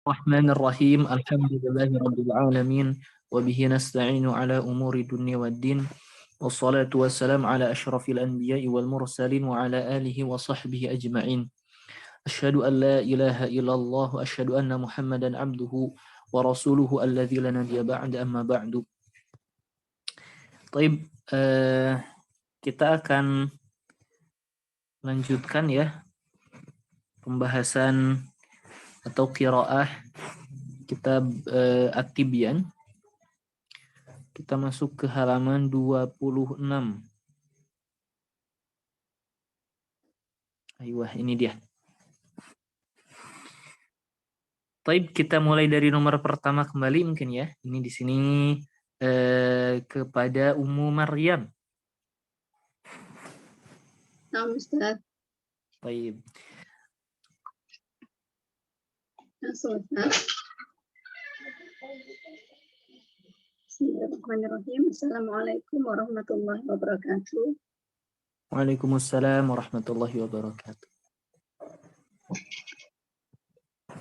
الرحمن الرحيم الحمد لله رب العالمين وبه نستعين على أمور الدنيا والدين والصلاة والسلام على أشرف الأنبياء والمرسلين وعلى آله وصحبه أجمعين أشهد أن لا إله إلا الله وأشهد أن محمدا عبده ورسوله الذي لا نبي بعد أما بعد. طيب, kita akan lanjutkan ya pembahasan atau qiraah kitab At-Tibyan. Kita masuk ke halaman 26. Ayuh, ini dia. Baik, kita mulai dari nomor pertama kembali mungkin ya. Ini di sini kepada Ummu Maryam. Nah, Ustaz. Baik. Bismillahirrahmanirrahim. Assalamualaikum warahmatullahi wabarakatuh. Waalaikumsalam warahmatullahi wabarakatuh.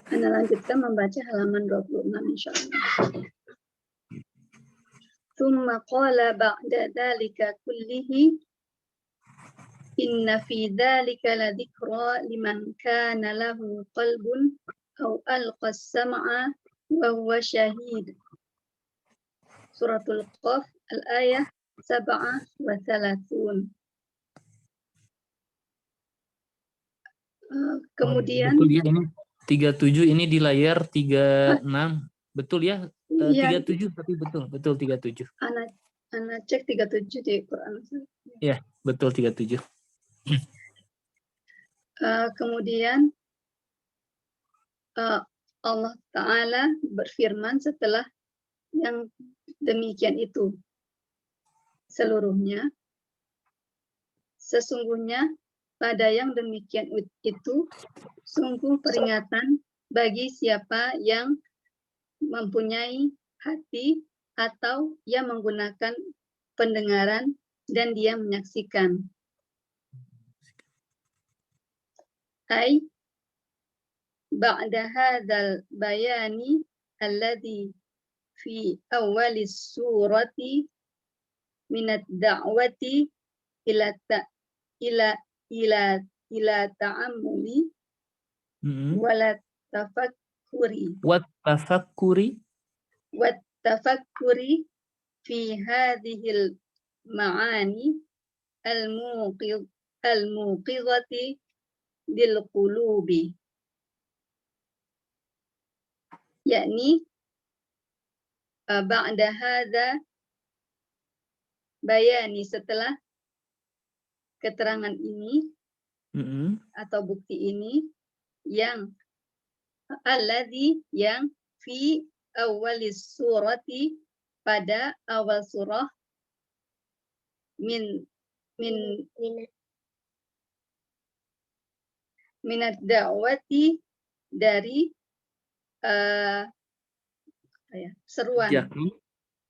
Anda lanjutkan membaca halaman 26 insyaallah. Tsumma qala ba'da dzalika kullihi inna fi dzalika ladzikra liman kana lahu qalbun aw alqa as-sam'a wa huwa syahid. Suratul Qaf al-ayah 37. Kemudian betul ya, ini 37, ini di layar 36. Betul ya? 37 tapi betul 37. Ana cek 37 di Quran. Ya, betul 37. Kemudian Allah Ta'ala berfirman setelah yang demikian itu seluruhnya, sesungguhnya pada yang demikian itu sungguh peringatan bagi siapa yang mempunyai hati atau yang menggunakan pendengaran dan dia menyaksikan. Ai ba'da hadzal bayani alladhi fi awalis surati minad da'wati ila ta'ammuli wala tafakkuri wat tafakkuri fi hadhil ma'ani al-muqidhati lil qulubi, yakni ba'da hadza bayani, setelah keterangan ini atau bukti ini, yang alladzi, yang fi awalis surati, pada awal surah, minad da'wati, dari seruan.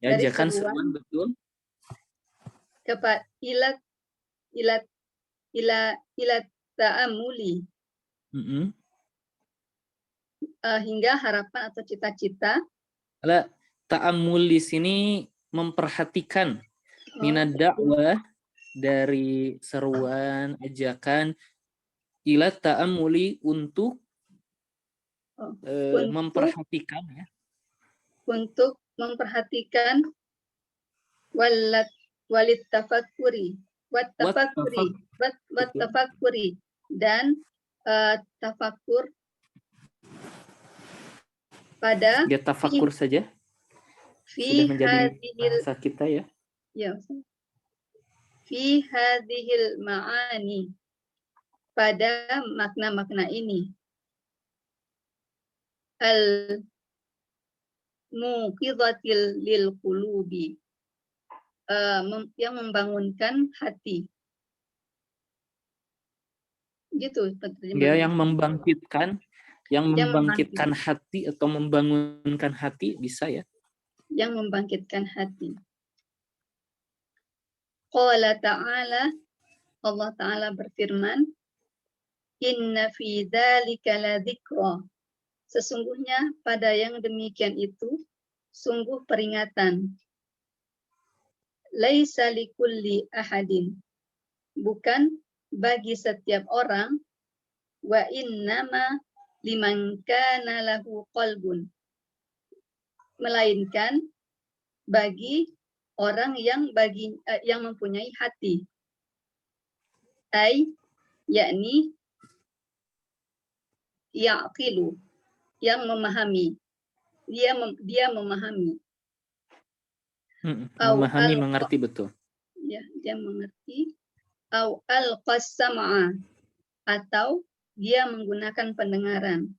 Ajakan seruan, betul. Kepada ila ta'amuli, hingga harapan atau cita-cita. Ta'amul di sini memperhatikan. Minad da'wah, dari seruan, ajakan, ila ta'amuli, untuk memperhatikan ya. Untuk memperhatikan, walit tafakkuri, wat tafakkuri, dan tafakkur pada ya, tafakkur saja sudah menjadi bahasa kita ya. Ya, fi hadhil ma'ani, pada makna-makna ini, al muqidhatil lil qulubi, yang membangunkan hati. Gitu ya, yang membangkitkan hati atau membangunkan hati, bisa ya. Yang membangkitkan hati. Qala ta'ala, Allah Ta'ala berfirman, inna fi dzalika ladzikra, Sesungguhnya pada yang demikian itu sungguh peringatan. Laisa likulli ahadin, bukan bagi setiap orang, wa innama liman kana lahu qalbun, melainkan bagi orang yang mempunyai hati. Ai yakni yaqilu, yang memahami. Dia memahami. Memahami, mengerti betul. Ya, dia mengerti. Au al-qassam'a, atau dia menggunakan pendengaran.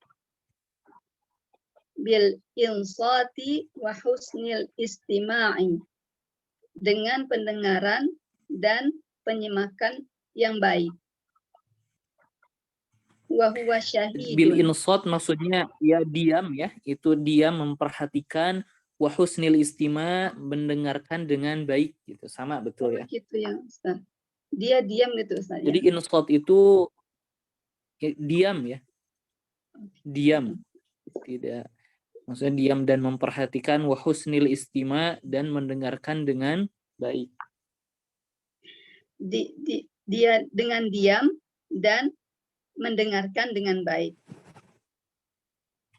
Bil insati wa husnil istima'i, dengan pendengaran dan penyimakan yang baik. Wa huwa syahidun. Bil insat maksudnya ya diam ya, itu diam memperhatikan, wa husnil istima mendengarkan dengan baik gitu. Sama betul ya. Gitu ya Ustaz. Dia diam gitu Ustaz. Jadi ya? insat itu diam ya. Diam. Tidak, maksudnya diam dan memperhatikan, wa husnil istima dan mendengarkan dengan baik. Dia dengan diam dan mendengarkan dengan baik.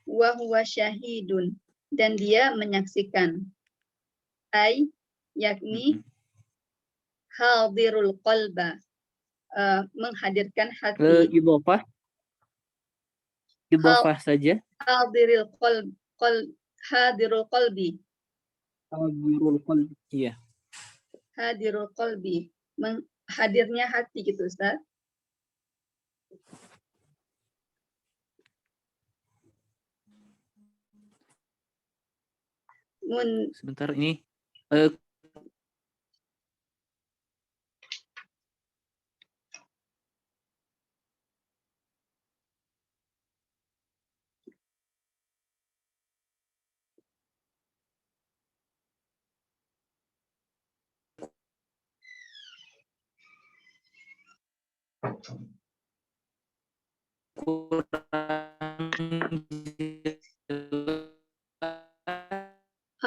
Wa huwa syahidun, dan dia menyaksikan. Ai yakni hadirul qalba, menghadirkan hati. Idhofah saja. Hadirul qalbi. Hadirul qalbi. Iya. Hadirul qalbi, hadirnya hati gitu Ustaz. Sebentar ini.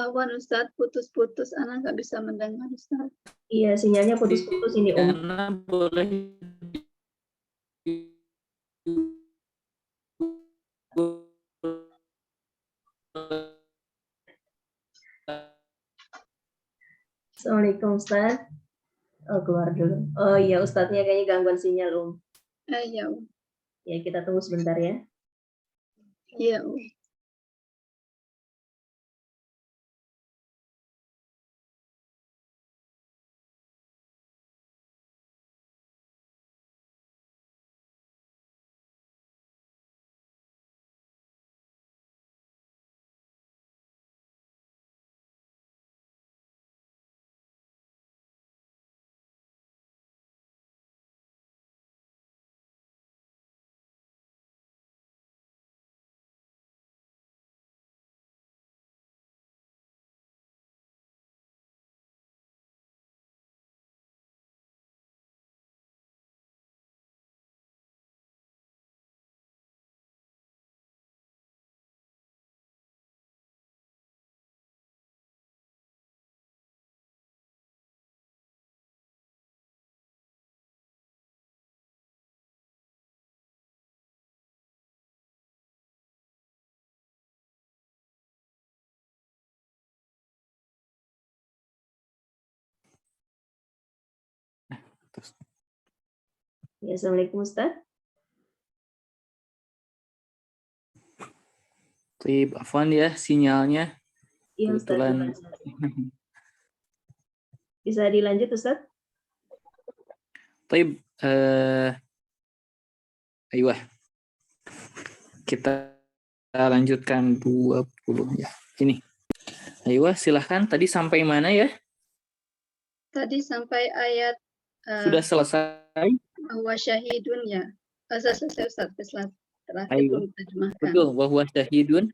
Awan Ustaz, putus-putus, anak nggak bisa mendengar Ustaz. Iya, sinyalnya putus-putus ini Om. Boleh Assalamualaikum Ustaz. Oh, keluar dulu. Oh iya, Ustaznya kayaknya gangguan sinyal Om. Iya. Ya, kita tunggu sebentar ya. Iya. Ya, Assalamualaikum Ustaz. Afwan ya sinyalnya. Iya Ustaz. Kebetulan. Bisa dilanjut Ustaz? Ayo kita lanjutkan 20 ya. Ini. Ayo silahkan, tadi sampai mana ya? Tadi sampai ayat sudah selesai. Bahwa syahidun ya. Selesai Ustaz. Terakhir belum diterjemahkan. Betul, bahwa syahidun.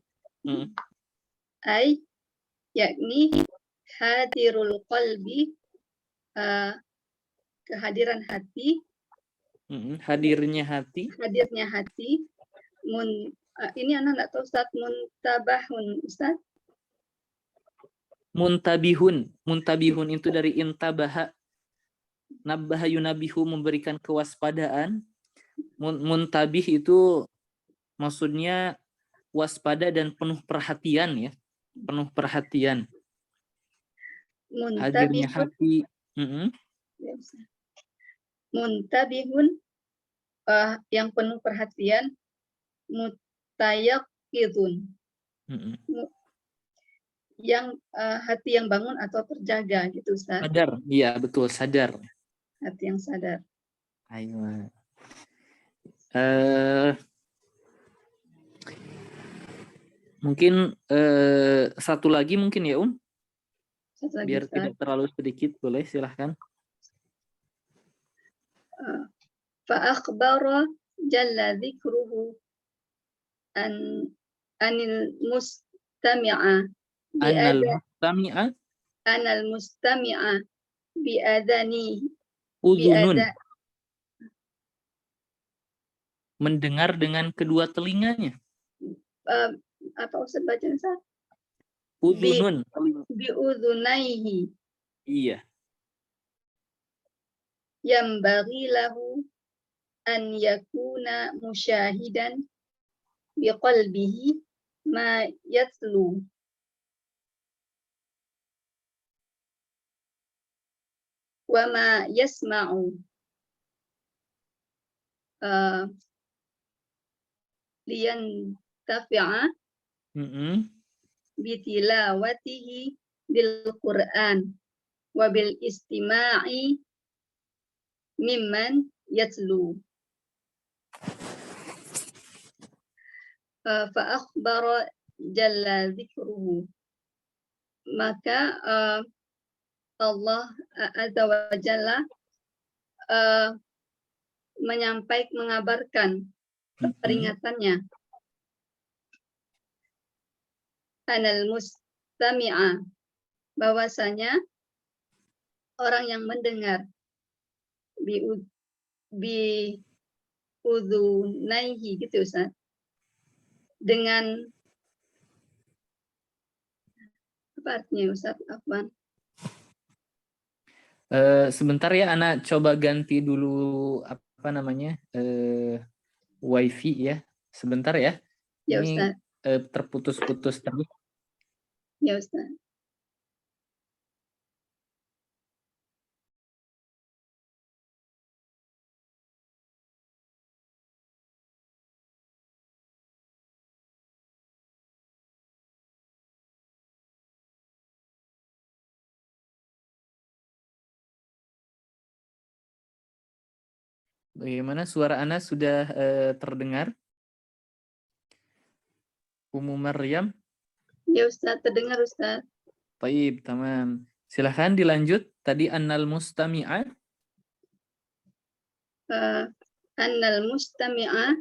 Ai yakni hadirul qalbi, kehadiran hati. Hadirnya hati. Ini anak nggak tahu Ustaz, muntabahun Ustaz. Muntabihun itu dari intabaha. Nabbaha yunabihu, memberikan kewaspadaan. Muntabih itu maksudnya waspada dan penuh perhatian ya. Penuh perhatian. Hadirnya Muntabihun. hati. Ya, Ustaz. Muntabihun, yang penuh perhatian. Mutayaqidun, yang hati yang bangun atau terjaga gitu Ustaz. Sadar, iya betul, sadar. Hati yang sadar. Ayo. Mungkin satu lagi mungkin ya Satu lagi, biar Ustaz. tidak terlalu sedikit, boleh silahkan. Fa'akhbara jalla dzikruhu anil mustami'a anal mustami'a bi'adani udhunun, mendengar dengan kedua telinganya. Apa Ustaz baca Ustaz? Udhunun. Bi'udhunaihi. Iya. Yambaghi lahu an yakuna musyahidan biqalbihi ma yatlu wa ma yasma'u liyantafi'a bitilawatihi bil Qur'an wa bil istima'i mimman yatlu. Fa akhbara jalla dzikruhu, maka Allah azza wa jalla mengabarkan peringatannya. Anal mustami'a, bahwasanya orang yang mendengar, bi udhunaihi gitu Ustaz, dengan apa artinya Ustaz? Afwan. Sebentar ya, Ana coba ganti dulu apa namanya wifi ya. Sebentar ya. Ya Ini Ustaz. Terputus-putus terus. Ya Ustaz. Bagaimana suara Ana sudah terdengar? Ummu Maryam? Ya Ustaz, terdengar Ustaz. Baik, tamam. Silahkan dilanjut. Tadi annal mustami'a. Annal mustami'a,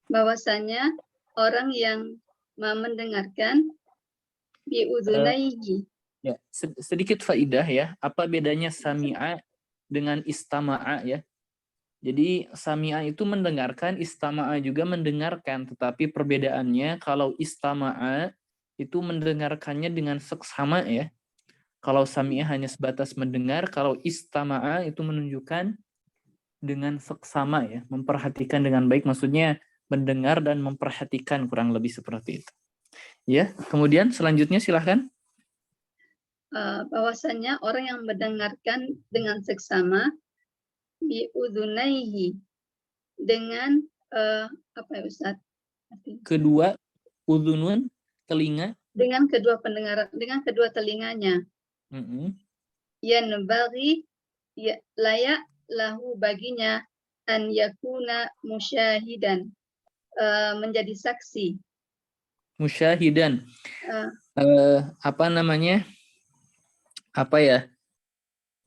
bahwasanya orang yang mendengarkan bi'udhunaihi. Ya, sedikit faidah ya. Apa bedanya sami'a dengan istama'a ya? Jadi sami'a itu mendengarkan, istama'a juga mendengarkan. Tetapi perbedaannya kalau istama'a itu mendengarkannya dengan seksama ya. Kalau sami'a hanya sebatas mendengar, kalau istama'a itu menunjukkan dengan seksama ya. Memperhatikan dengan baik, maksudnya mendengar dan memperhatikan, kurang lebih seperti itu. Ya, kemudian selanjutnya silahkan. Bahwasanya orang yang mendengarkan dengan seksama bi'udhunaihi, dengan apa ya Ustaz? Kedua, udhunun, telinga. Dengan kedua pendengaran, dengan kedua telinganya. Yanbaghi, layak lahu baginya an yakuna musyahidan, menjadi saksi. Musyahidan. Apa namanya? Apa ya?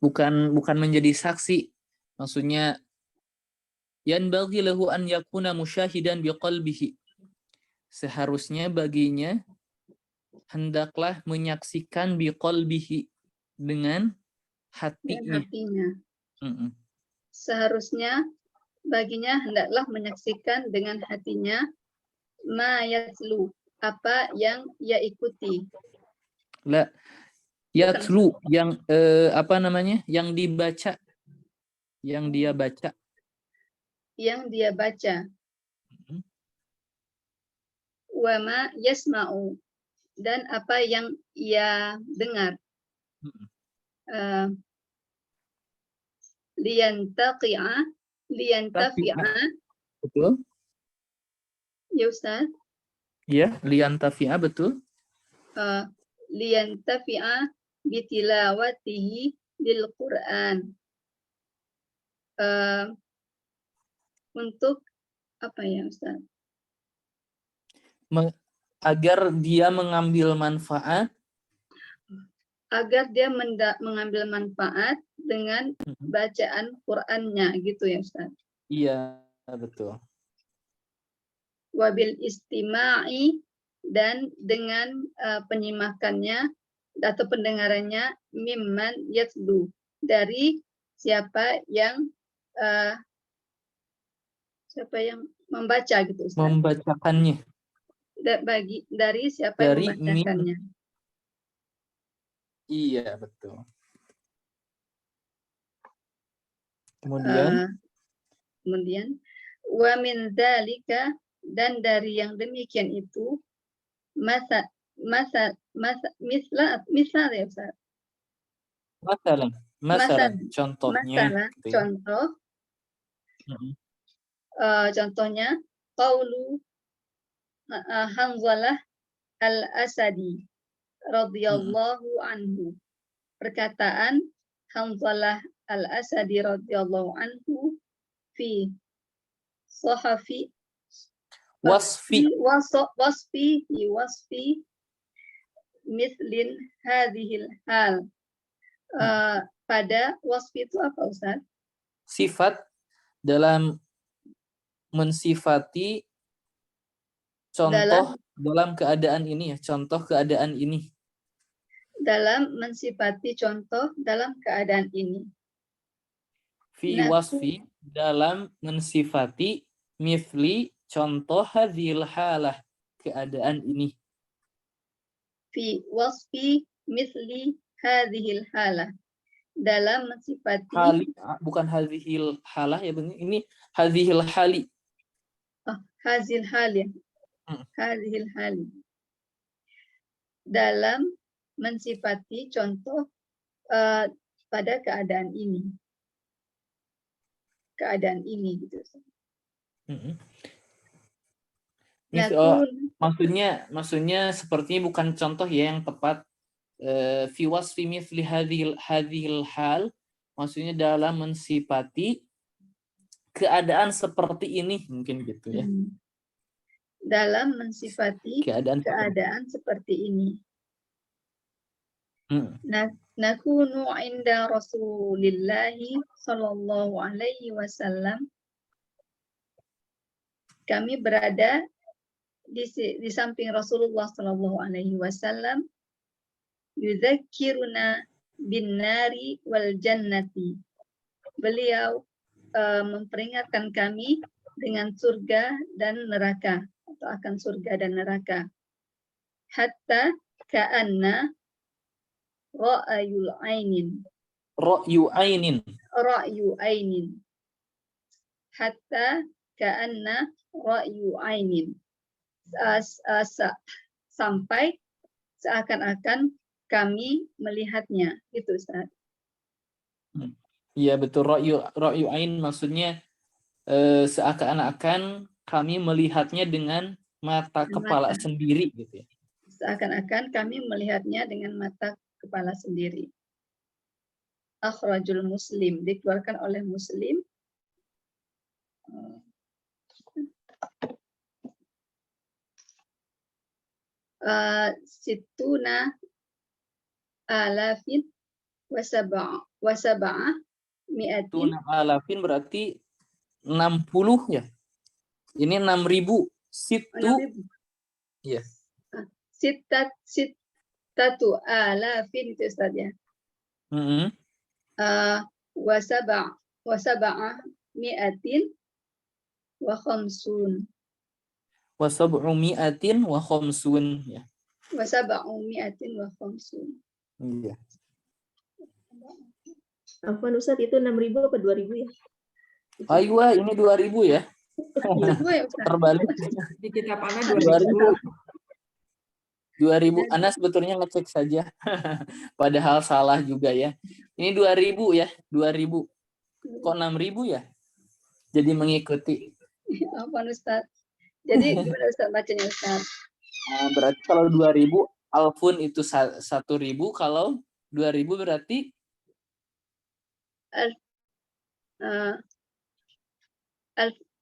Bukan menjadi saksi. Maksudnya yanbaghi lahu an yakuna musyahidan biqalbihi. Seharusnya baginya hendaklah menyaksikan biqalbihi, dengan hatinya. Seharusnya baginya hendaklah menyaksikan dengan hatinya ma yatlu, apa yang ia ikuti. La yatlu yang apa namanya? Yang dibaca. Yang dia baca. Yang dia baca. Wa ma yasma'u, dan apa yang ia dengar. Liyantafi'a, betul. Ya Ustaz. Ya, liyantafi'a betul. Liyantafi'a bitilawatihi lil Qur'an. Untuk apa ya Ustaz? Agar dia mengambil manfaat. Agar dia mengambil manfaat dengan bacaan Qur'annya, gitu ya Ustaz? Iya, betul. Wabil istima'i, dan dengan penyimakannya atau pendengarannya, mimman yatlu, dari siapa yang membaca, gitu Ustaz. Membacakannya. Dari siapa Dari yang membacakannya. Iya, betul. Kemudian wa min dzalika, dan dari yang demikian itu, misal ya Ustaz. Masalah contohnya. Contoh. Contohnya qaulu Hanzalah al-Asadi radhiyallahu anhu. Perkataan Hanzalah al-Asadi radhiyallahu anhu fi sahafi wasfi mislin hadhil hal. Pada wasfi itu apa Ustaz? Sifat dalam mensifati contoh dalam keadaan ini ya, contoh keadaan ini. Dalam mensifati contoh dalam keadaan ini. Fi wasfi, dalam mensifati, mithli, contoh, hadhil halah, keadaan ini. Fi wasfi mithli hadhil halah, dalam mensifati bukan hadhil halah ya, ini hadhil hali. Hazil hali. Hadhil hali. Dalam mensifati contoh pada keadaan ini. Keadaan ini gitu. Maksudnya sepertinya bukan contoh ya yang tepat. Fi wasfi mithli hadhil hal, maksudnya dalam mensifati keadaan seperti ini, mungkin gitu ya. Dalam mensifati keadaan seperti ini. Nakunu inda Rasulillahi sallallahu alaihi wasallam. Kami berada di samping Rasulullah sallallahu alaihi wasallam. Yudzakiruna bin nari wal jannati. Beliau memperingatkan kami dengan surga dan neraka, atau akan surga dan neraka. Hatta ka'anna ra'yul ainin. Ra'yu ainin. Hatta ka'anna ra'yu ainin. Sampai seakan-akan kami melihatnya. Itu Ustaz. Iya betul, ra'yu ain maksudnya seakan-akan kami melihatnya dengan mata kepala sendiri gitu ya. Seakan-akan kami melihatnya dengan mata kepala sendiri. Akhrajul Muslim, dikeluarkan oleh Muslim. Situna alafin wasaba'ah mi'atin. Situna alafin berarti 60 ya. Ini 6.000. Situ. Iya. Sittatu alafin itu Ustaz ya. Wasaba'ah mi'atin wa khamsun. wa sab'umi'atin wa khamsun ya. Wa sab'umi'atin wa khamsun. Iya. Afwan Ustaz, itu 6.000 apa 2.000 ya? Ayo, ini 2000 ya. Itu ya Ustaz. Terbalik. Di kitab Ana 2000. 2000. 2000. Ana sebetulnya ngecek saja. Padahal salah juga ya. Ini 2000 ya. 2000. Kok 6000 ya? Jadi mengikuti. Apa Ustaz? Jadi gimana Ustaz bacanya Ustaz? Nah, berarti kalau 2000 alfun itu 1000, kalau 2000 berarti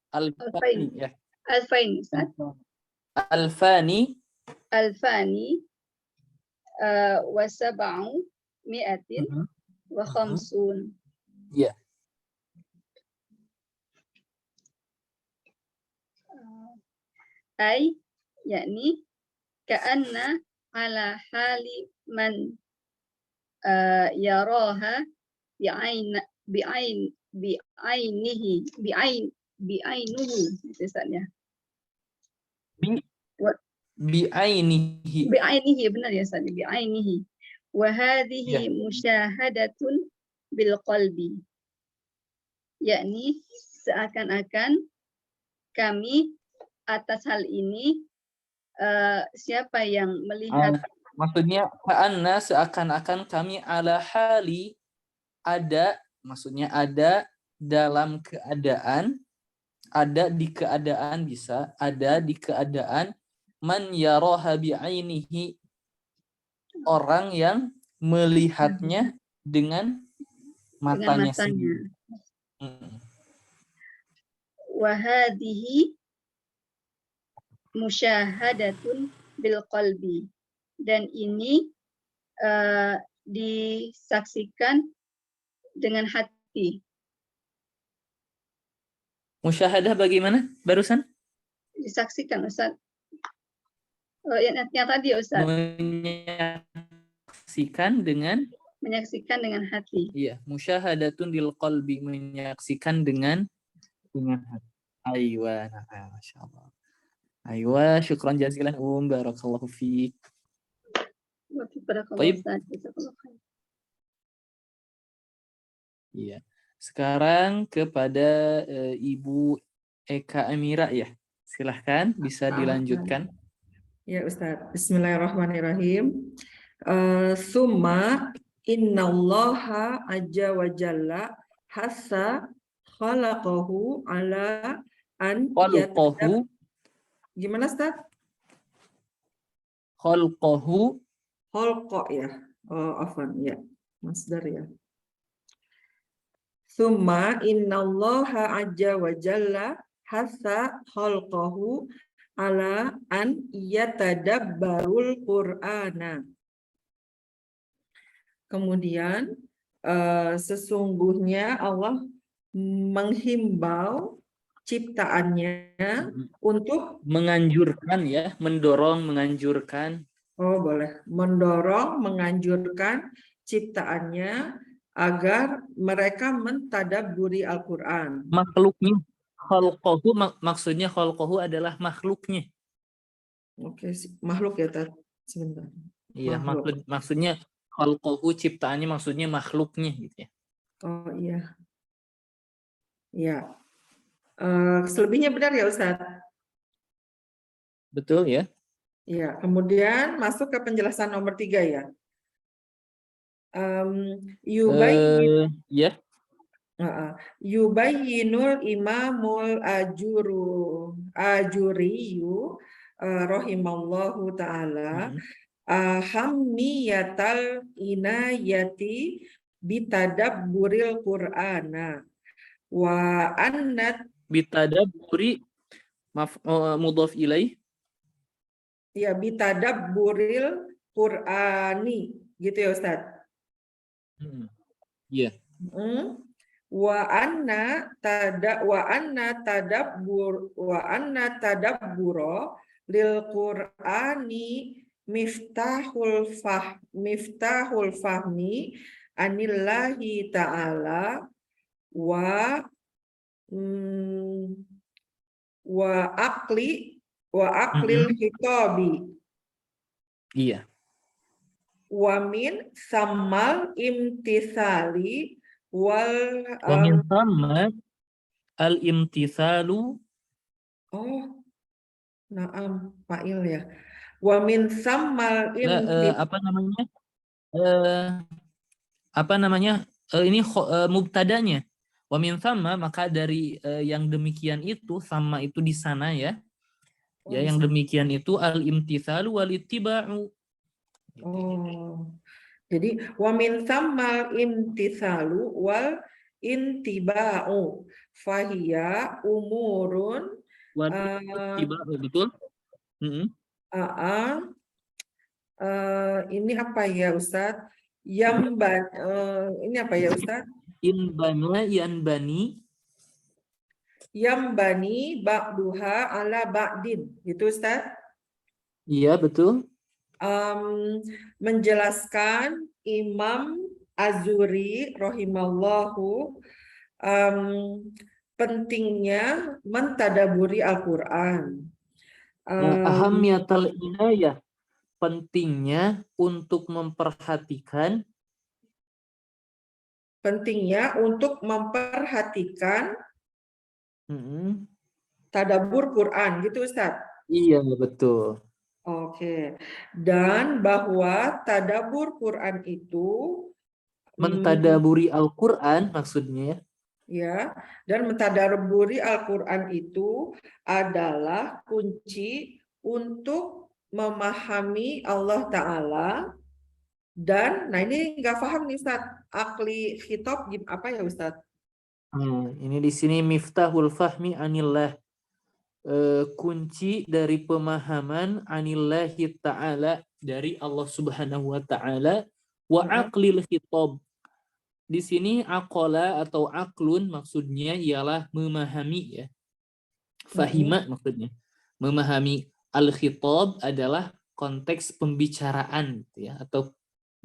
alfani ya. Alfain Ustaz. Alfani wa sab'u mi'atin wa khamsun. Iya. Ay yakni ka'anna ala hali man yaraha bi'ainihi misalnya bi'ainihi benar ya Ustaz, bi'ainihi wa hadhihi musyahadatun bil qalbi, yakni seakan-akan kami atas hal ini siapa yang melihat, maksudnya ka'anna seakan-akan kami ala hali ada, maksudnya ada dalam keadaan, ada di keadaan, bisa ada di keadaan man yaraha bi'ainihi, orang yang melihatnya dengan matanya sendiri. Wa hadhihi musyahadatun bil qalbi, dan ini disaksikan dengan hati. Musyahadah bagaimana barusan? Disaksikan Ustaz. Yang tadi Ustaz. Menyaksikan dengan hati. Iya, musyahadatun bil qalbi, menyaksikan dengan hati. Aywa, masyaallah. Aywa, syukran jazilan barakallahu fiik. Barakallahu Ustaz. Iya. Sekarang kepada Ibu Eka Amira ya. Silahkan bisa dilanjutkan. Ya Ustaz. Bismillahirrahmanirrahim. Summa innallaha azza wa jalla hassa khalaqahu ala an Khalqahu. Gimana Ustaz? Khalqahu. Khalqa ya. Oh, afwan ya. Masdar ya. Summa innallaha azza wa jalla hassa khalqahu ala an yatadabbarul qur'ana. Kemudian sesungguhnya Allah menghimbau ciptaannya untuk menganjurkan ya, mendorong, menganjurkan. Oh, boleh. Mendorong, menganjurkan ciptaannya agar mereka mentadabburi Al-Qur'an. Makhluknya. Khalqahu maksudnya khalqahu adalah makhluknya. Oke, makhluk ya, Tat. Sebentar. Iya, maksudnya khalqahu ciptaannya maksudnya makhluknya gitu ya. Oh iya. Iya. Selebihnya benar ya Ustaz? Betul ya. Iya, kemudian masuk ke penjelasan nomor 3 ya. Ya. Yubayyinul imamul ajuriyu rahimallahu ta'ala ahammiyatal inayati bitadabburil qur'ana wa annat bitadabburi mudhaf ilaih. Ya, bitadabburil qur'ani gitu ya Ustaz. Iya. Wa anna tadabbura lil qur'ani miftahul fahmi anillahi ta'ala wa aqli wa aqlil khitabi Iya. wa min sammal imtisali wal Wa min thamma al-imtithalu. oh na'am fa'il ya. Wa min sammal Apa namanya? Apa namanya? Ini mubtadanya. Wa min thamma, maka dari yang demikian itu, sama itu di sana ya. Ya, yang demikian itu al-imtithalu wal ittiba'u. Gitu. Oh. Jadi wa min sammal imtithalu wal intiba'u fahiya umurun Wal ittiba'u, betul? ini apa ya Ustadz? Ini apa ya Ustadz? Yanbani. Yambani ba'duha ala ba'din, gitu Ustadz? Iya, betul. Menjelaskan Imam Az-Zuhri rahimallahu pentingnya mentadaburi Al-Quran. Ahamiyatul inayah, pentingnya untuk memperhatikan. Tadabur Quran, gitu Ustaz? Iya, betul. Oke. Dan bahwa tadabur Quran itu mentadaburi Al-Quran maksudnya. Ya, dan mentadaburi Al-Quran itu adalah kunci untuk memahami Allah Ta'ala. Dan, nah ini nggak paham nih Ustaz, akli khitab apa ya Ustaz? Ini di sini miftahul fahmi anillah, kunci dari pemahaman anillahi ta'ala, dari Allah Subhanahu wa ta'ala, wa aqlil khitab. Di sini aqala atau aklun maksudnya ialah memahami ya. Fahima maksudnya. Memahami. Al-khitab adalah konteks pembicaraan ya, atau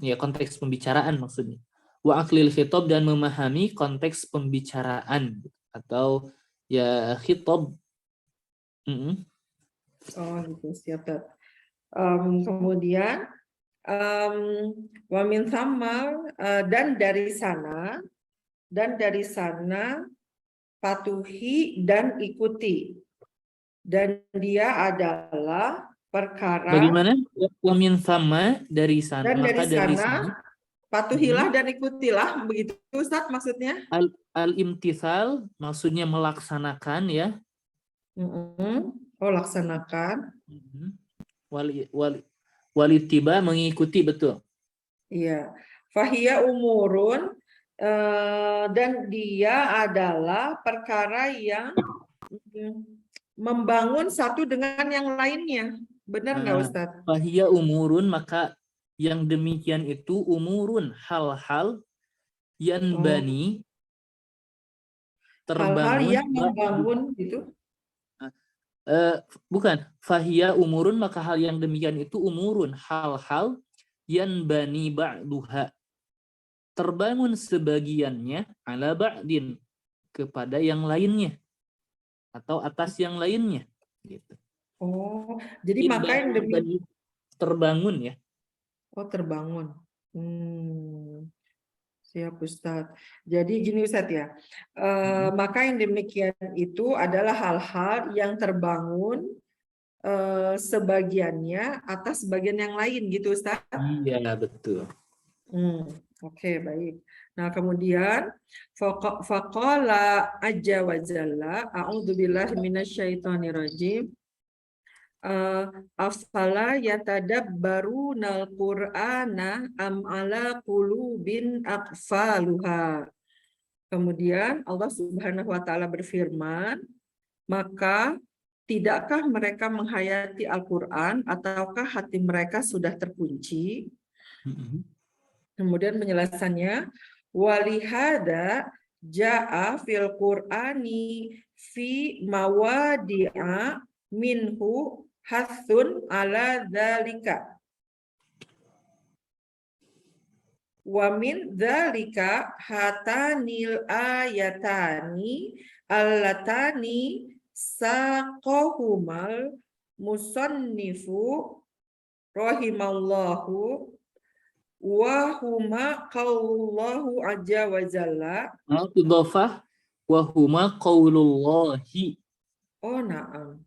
ya konteks pembicaraan maksudnya. Wa aqlil khitab, dan memahami konteks pembicaraan atau ya khitab. Oh gitu, siap. Kemudian wa min thamma, dan dari sana patuhi dan ikuti, dan dia adalah perkara. Bagaimana? Wa min thamma, dari sana, dan maka dari sana patuhilah dan ikutilah, begitu Ustaz maksudnya? Al-imtithal maksudnya melaksanakan ya. Oh, laksanakan. Walitiba, mengikuti, betul. Iya. Fahiya umurun, dan dia adalah perkara yang membangun satu dengan yang lainnya. Benar nggak Ustaz? Fahiya umurun, maka yang demikian itu umurun, hal-hal yanbani, terbangun. Hal-hal yang membangun gitu. Bukan, fahiya umurun, maka hal yang demikian itu umurun, hal-hal yanbani ba'duha, terbangun sebagiannya ala ba'din, kepada yang lainnya atau atas yang lainnya gitu. Oh, jadi maka yang terbangun ya. Oh, terbangun. Siap Ustadz. Jadi gini Ustadz ya, maka yang demikian itu adalah hal-hal yang terbangun sebagiannya atas sebagian yang lain gitu Ustadz? Iya, betul. Oke, baik. Nah, kemudian faqala azza wa jalla, a'udzubillahi minasyaitonirrajim. Afala yatadabbarunal Qur'ana am ala qulubin aqfaluha. Kemudian Allah Subhanahu wa taala berfirman, maka tidakkah mereka menghayati Al-Qur'an ataukah hati mereka sudah terkunci? Kemudian penjelasannya, walihada ja'a fil Qur'ani fi mawadi'a minhu hathun ala dzalika. Wa min dzalika hatanil ayatani allatani saqahumal musannifu rahimallahu wa huma qaulullahu azza wa jalla. idhafah wa huma qaulullahi. Oh, na'am.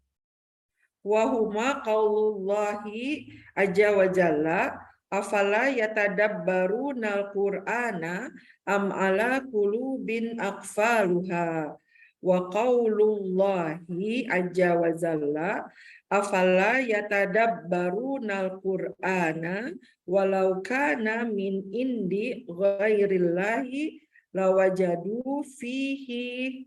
Wa huma qaulullahi azza wa jalla afala yatadabbaruna al-Qur'ana am ala qulubin aqfaluha. Wa qaulullahi azza wa jalla afala yatadabbaruna al-Qur'ana walau kana min indi ghairillahi lawajadu fihi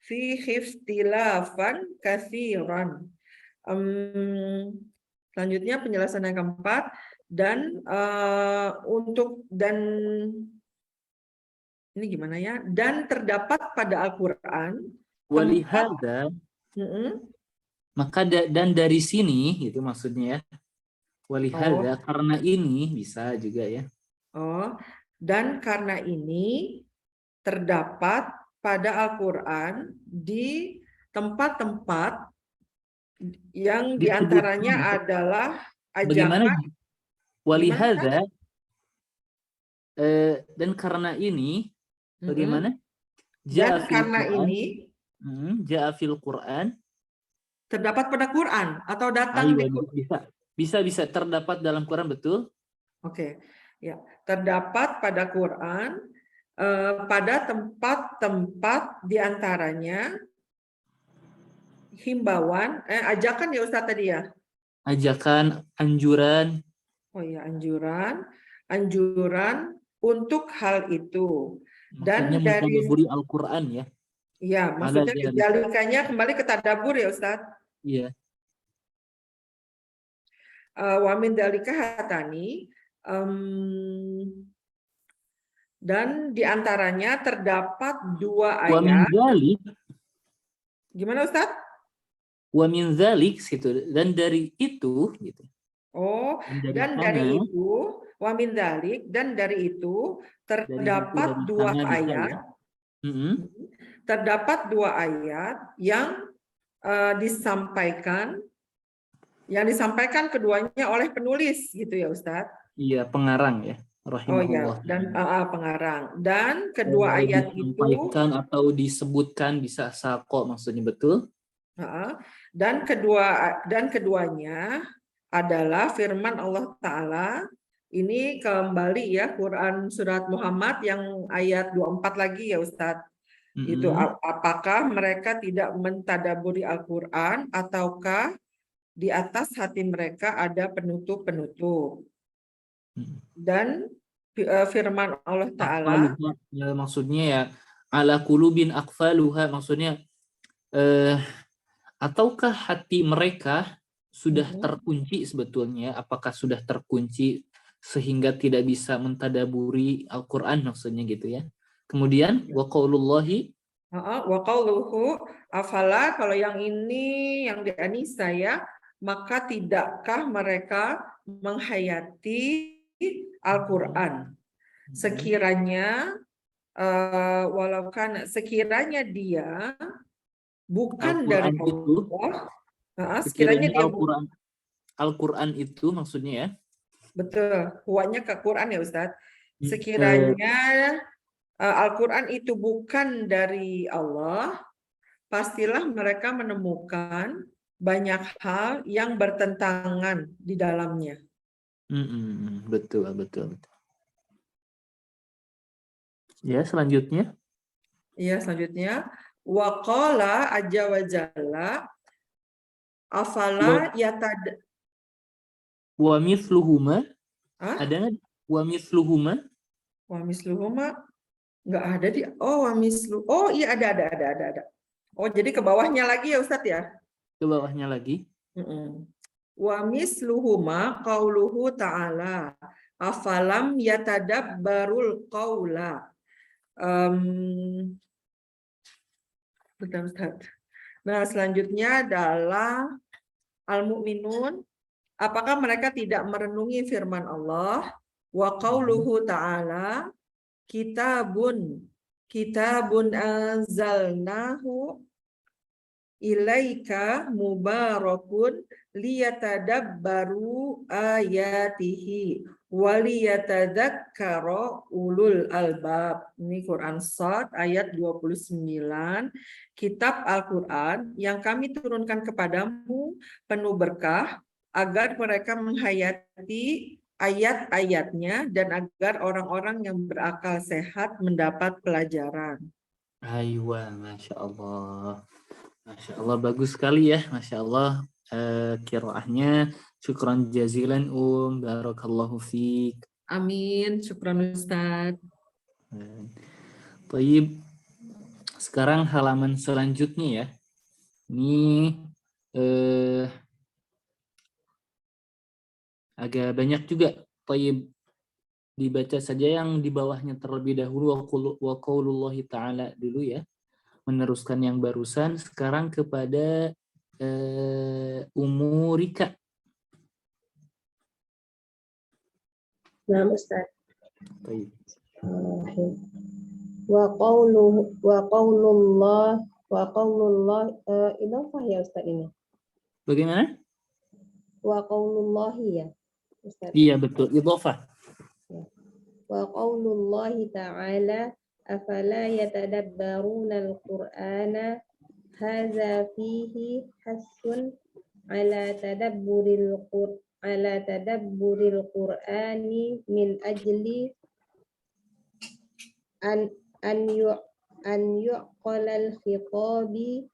ikhtilafan katsiran. Selanjutnya penjelasan yang keempat, dan ini gimana ya? Dan terdapat pada Al-Qur'an Walihada, maka dan dari sini itu maksudnya ya. Walihada, karena ini bisa juga ya. Dan karena ini terdapat pada Al-Qur'an di tempat-tempat yang diantaranya adalah ajakan. Walihada, dan karena ini bagaimana? Dan karena ini Ja'afil Quran, terdapat pada Quran atau datang di Quran. Bisa terdapat dalam Quran, betul? Oke. Ya, terdapat pada Quran pada tempat-tempat diantaranya himbauan, ajakan ya Ustaz tadi ya? Ajakan, anjuran. Oh ya, anjuran untuk hal itu. Dan maksudnya dari Al-Quran ya? Ya, maksudnya kejalikannya kembali ke tadabbur ya Ustaz? Iya. Wa min dzalika hatani, dan diantaranya terdapat dua ayat. Wa min dzalik. Gimana Ustaz? Wa min dzalik situ, dan dari itu gitu. Oh, dan dari itu, wa min dzalik, dan dari itu terdapat dua ayat. Terdapat dua ayat yang disampaikan keduanya oleh penulis gitu ya Ustaz? Iya, pengarang ya. Oh ya, dan pengarang. Dan kedua ayat itu disampaikan atau disebutkan, bisa sako maksudnya, betul? Dan keduanya adalah firman Allah Ta'ala. Ini kembali ya, Quran Surat Muhammad yang ayat 24 lagi ya Ustadz. Itu apakah mereka tidak mentadaburi Al-Quran ataukah di atas hati mereka ada penutup-penutup. Dan firman Allah Ta'ala, maksudnya ya ala qulubin aqfaluha, maksudnya ataukah hati mereka sudah terkunci sebetulnya, apakah sudah terkunci sehingga tidak bisa mentadaburi Al-Quran maksudnya gitu ya. Kemudian wa qaulullahi, wa qauluhu afala, kalau yang ini yang di Anisa ya, maka tidakkah mereka menghayati Al-Quran sekiranya sekiranya dia bukan dari Allah, sekiranya dia Al-Quran itu maksudnya ya. Betul, huwanya ke Quran ya Ustadz. Sekiranya Al-Quran itu bukan dari Allah, pastilah mereka menemukan banyak hal yang bertentangan di dalamnya. Betul. Ya, selanjutnya. Iya, selanjutnya. Wa qala azza wa jalla afala yatad wa mithluhuma. Ada nggak wa mithluhuma? Wa mithluhuma nggak ada di. Oh, wa mithlu. Oh, iya ada. Oh, jadi ke bawahnya lagi ya Ustadz ya? Ke bawahnya lagi. Wa misluhuma qauluhu ta'ala afalam yatadabbarul qaula. Nah, selanjutnya adalah Al-Mu'minun. Apakah mereka tidak merenungi firman Allah? Wa qauluhu ta'ala kitabun anzalnahu ilaika mubarakun liyatadabbaru ayatihi waliyatadzakkara ulul albab. Ini Quran Shad ayat 29. Kitab Al-Quran yang kami turunkan kepadamu penuh berkah agar mereka menghayati ayat-ayatnya dan agar orang-orang yang berakal sehat mendapat pelajaran. Aywa, Masya Allah. Masya Allah, bagus sekali ya. Masya Allah, qiraahnya. Syukran jazilan, barakallahu fiik. Amin, syukran Ustaz. Baik, sekarang halaman selanjutnya ya. Ini agak banyak juga. Baik, dibaca saja yang di bawahnya terlebih dahulu. Wa qaulullahi ta'ala dulu ya. Meneruskan yang barusan. Sekarang kepada umurika. Nah, Ustaz. Baik. Wa qaulullah idhofah ya Ustaz ini. Bagaimana? Wa qaulullahi ya Ustaz. Iya betul, idhofah. Wa qaulullahi ta'ala afala yatadabbaruna al-Qur'ana hadza fihi hasun ala tadabburil Qur'ani min ajli an yuqalal khitabi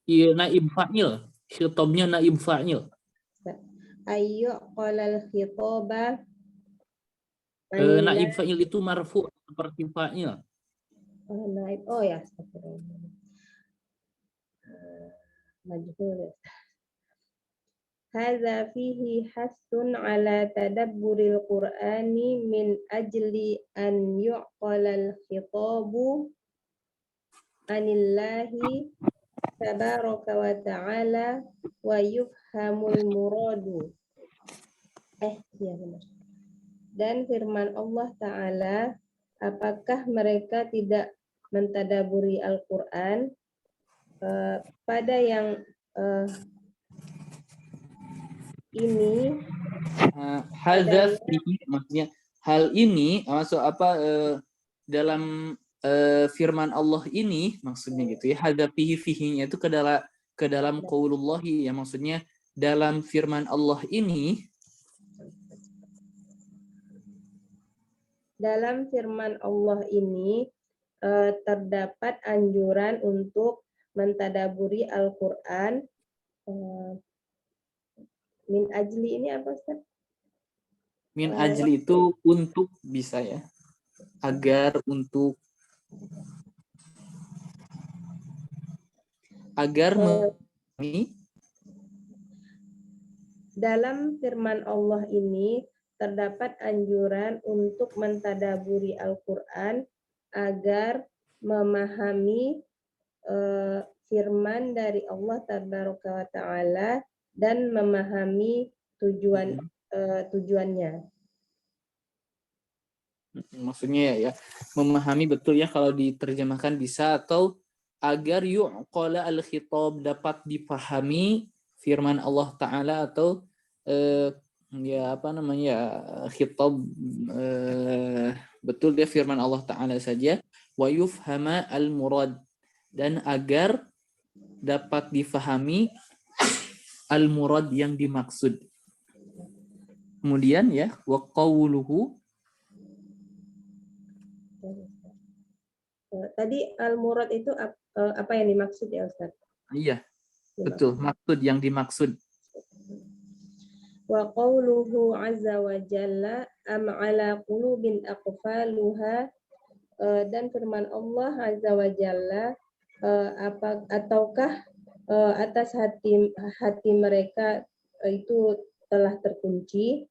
Iya, naib fa'il. Khitabnya naib fa'il. yuqalal khitaba Naib fa'il itu marfu seperti fa'il. naib, oh ya, majhul. Hadza fihi hasun ala tadabburil Qur'ani min ajli an yuqalal khitabu anillahi tabaraka wa ta'ala wa yufhamul muradu. Ya benar. Dan firman Allah Ta'ala, apakah mereka tidak mentadaburi Al-Quran pada yang ini Hadza fihi, maksudnya hal ini maksud apa dalam firman Allah ini maksudnya gitu ya. Hadza fihi-nya itu ke dalam qaulullahi ya, maksudnya dalam firman Allah ini. Dalam firman Allah ini terdapat anjuran untuk mentadaburi Al-Quran. Min ajli ini apa Ustaz? Min ajli itu untuk, bisa ya. Agar, untuk. Agar dalam firman Allah ini terdapat anjuran untuk mentadaburi Al-Quran agar memahami firman dari Allah Tabaraka wa Ta'ala dan memahami tujuannya. Maksudnya ya, memahami betul ya, kalau diterjemahkan bisa, atau agar yu'qala al-khitab, dapat dipahami firman Allah Ta'ala, atau ya apa namanya, khitab betul dia firman Allah Ta'ala saja, wa yufhama al-murad, dan agar dapat difahami al-murad yang dimaksud. Kemudian ya, wa qawluhu. Tadi al-murad itu apa yang dimaksud ya Ustaz? Iya, betul, maksud yang dimaksud. Wa qawluhu azza wa jalla am ala qulubin aqfaluha, dan firman Allah azza wa jalla, ataukah atas hati mereka itu telah terkunci,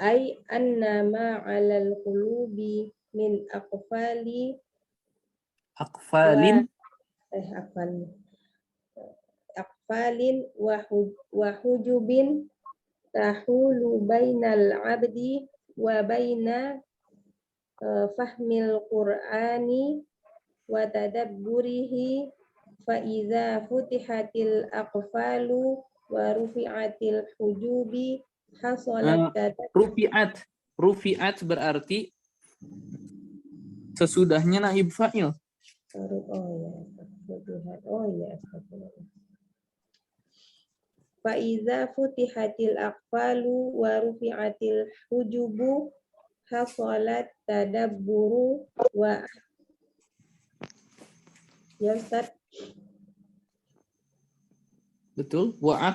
ai annama 'alal qulubi min aqfalin wa hujubin tahulu bainal 'abdi wa baina fahmil Qur'ani wa tadabburihi fa idza futihatil aqfalu wa rufi'atil hujubi hasalat Rufi'at berarti sesudahnya naib fa'il. Fa idza futihatil aqfalu wa rufi'atil hujubu hasalat tadabburu wa ya Ustaz. Betul. Wa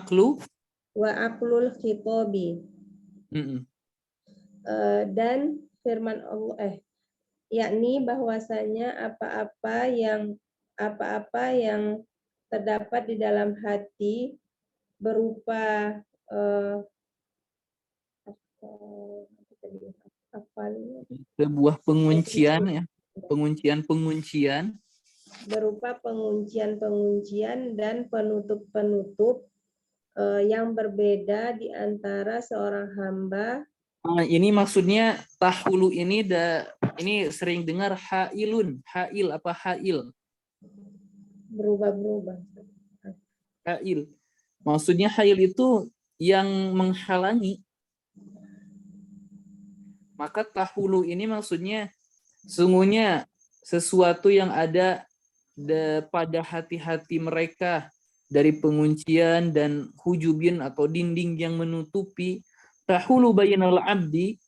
Aqlul khitabi. Dan firman Allah yakni bahwasanya apa-apa yang terdapat di dalam hati berupa sebuah penguncian ya, penguncian berupa penguncian dan penutup yang berbeda di antara seorang hamba. Ini maksudnya tahulu ini sering dengar hail apa hail? Berubah-berubah. Hail. Maksudnya hail itu yang menghalangi. Maka tahulu ini maksudnya sungguhnya sesuatu yang ada pada hati-hati mereka dari penguncian dan hujubin atau dinding yang menutupi. Tahulu bainal abdi,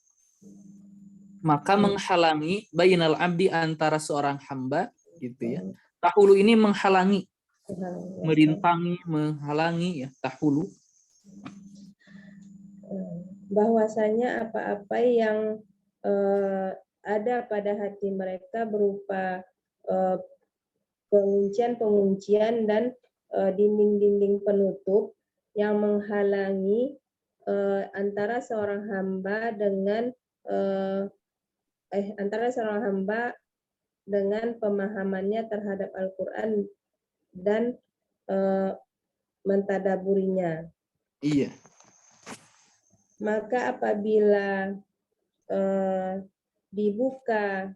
maka menghalangi bainal abdi antara seorang hamba gitu ya. Tahulu ini menghalangi, merintangi, menghalangi ya, tahulu. Bahwasanya apa-apa yang ada pada hati mereka berupa penguncian dan dinding-dinding penutup yang menghalangi antara seorang hamba dengan pemahamannya terhadap Al-Quran dan mentadaburinya. Iya. Maka apabila dibuka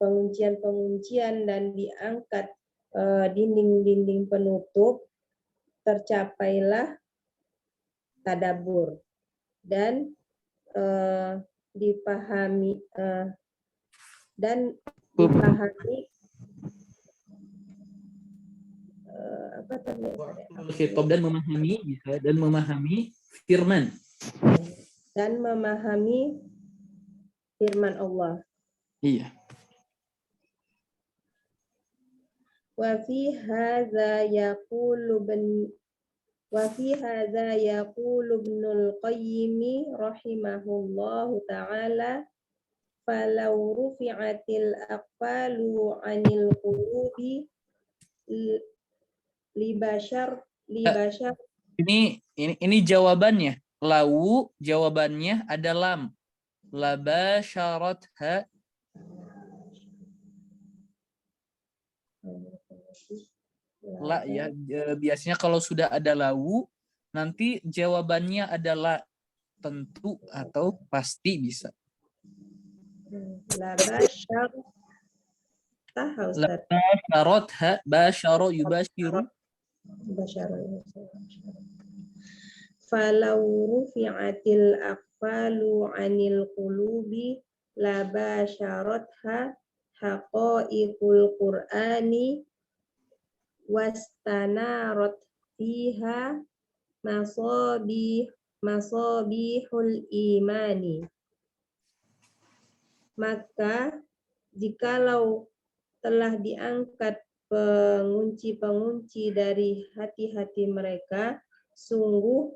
penguncian dan diangkat dinding-dinding penutup, tercapailah tadabbur dan dipahami apa tadi? Dan memahami bisa dan memahami firman. Dan memahami firman Allah. Iya. Wa fi hadza yaqulu Ibnul Qayyim rahimahullahu ta'ala falau rufi'atil aqfalu 'anil qulubi libashar ini jawabannya. Lau jawabannya ada lam. Labasharatha. La ya, biasanya kalau sudah ada lau nanti jawabannya adalah tentu atau pasti bisa. Labasharatha basyara yubashiru. Falau rufi'atil aqfalu 'anil qulubi labasharatha haqa'iqul Qur'ani wastanarat fiha masabihul imani. Maka jikalau telah diangkat pengunci-pengunci dari hati-hati mereka, sungguh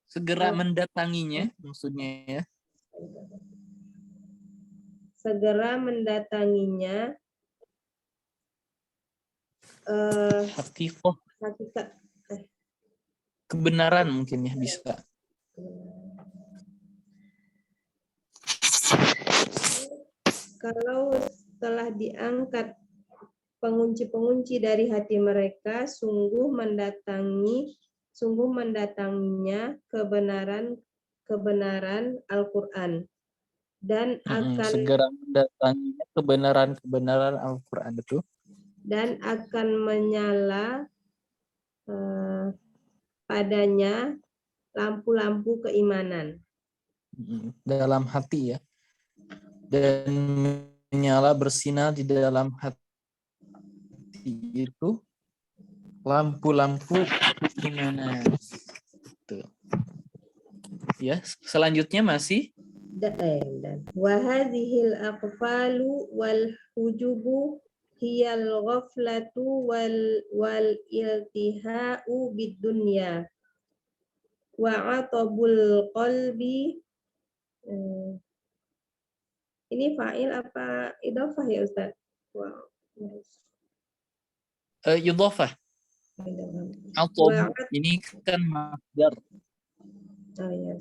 segera mendatanginya maksudnya ya. Segera mendatanginya hakikat kebenaran mungkin ya bisa. Kalau telah diangkat pengunci-pengunci dari hati mereka, sungguh mendatanginya kebenaran kebenaran Al-Quran dan akan segera mendatangi kebenaran Al-Quran itu. Dan akan menyala padanya lampu-lampu keimanan. Dalam hati ya. Dan menyala bersinar di dalam hati itu lampu-lampu keimanan. Tuh. Ya, selanjutnya masih wa hadhil aqfalu wal hujubu hiyal ghaflatu wal iltihau bid dunya wa atabul qalbi. Ini fa'il apa idhofah ya Ustaz? idhofah. Atab ini kan masdar. Oh ya.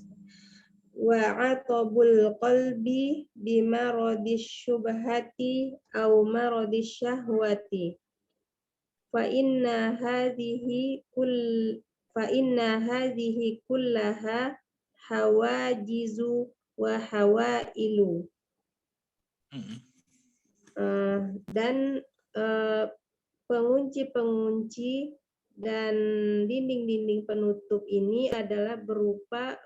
Wa atabul qalbi bima radis syubhati au maradis syahwati fa inna hadhihi kullaha hawajizu wa hawailu. Dan pengunci-pengunci dan dinding-dinding penutup ini adalah berupa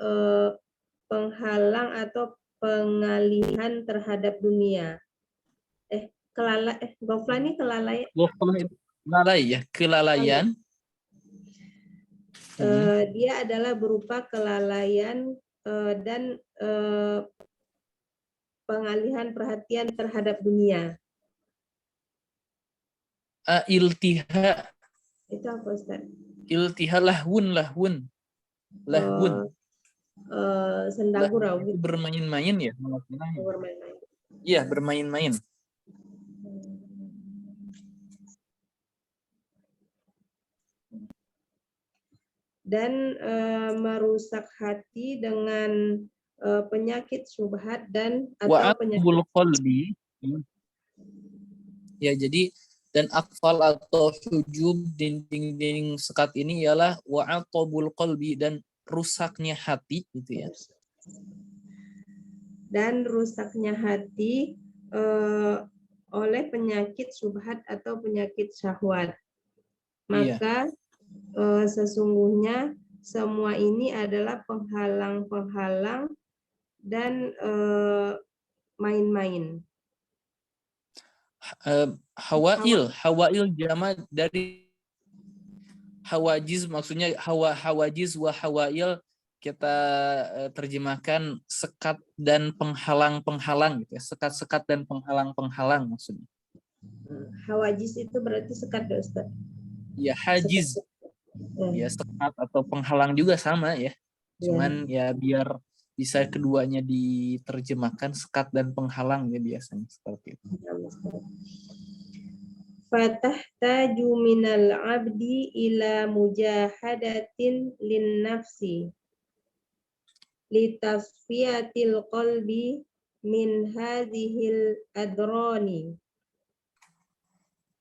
penghalang atau pengalihan terhadap dunia. Ghaflah ini kelalaian. Ghaflah itu lalai ya, kelalaian. Dia adalah berupa kelalaian dan pengalihan perhatian terhadap dunia. Iltiha. Itu apa Ustaz? Iltiha lahwun. Sendagurau. Bermain-main ya. Iya, bermain-main. Dan merusak hati dengan penyakit syubhat dan atau penyakit qalbi. Ya, jadi dan akfal atau hujub dinding-dinding sekat ini ialah wa'atabul qalbi dan rusaknya hati gitu ya. Dan rusaknya hati oleh penyakit syubhat atau penyakit syahwat. Maka sesungguhnya semua ini adalah penghalang-penghalang dan main-main. Hawail jama dari hawajiz, maksudnya hawajiz wa hawail kita terjemahkan sekat dan penghalang-penghalang gitu ya. Sekat-sekat dan penghalang-penghalang maksudnya. Hawajiz itu berarti sekat ya Ustaz? Ya, hajiz. Ya, sekat atau penghalang juga sama ya. Cuman ya biar bisa keduanya diterjemahkan sekat dan penghalang ya biasanya seperti itu. Fatahtaju minal abdi ila mujahadatin lin nafsi litasfiyatil qalbi min hadhil adrani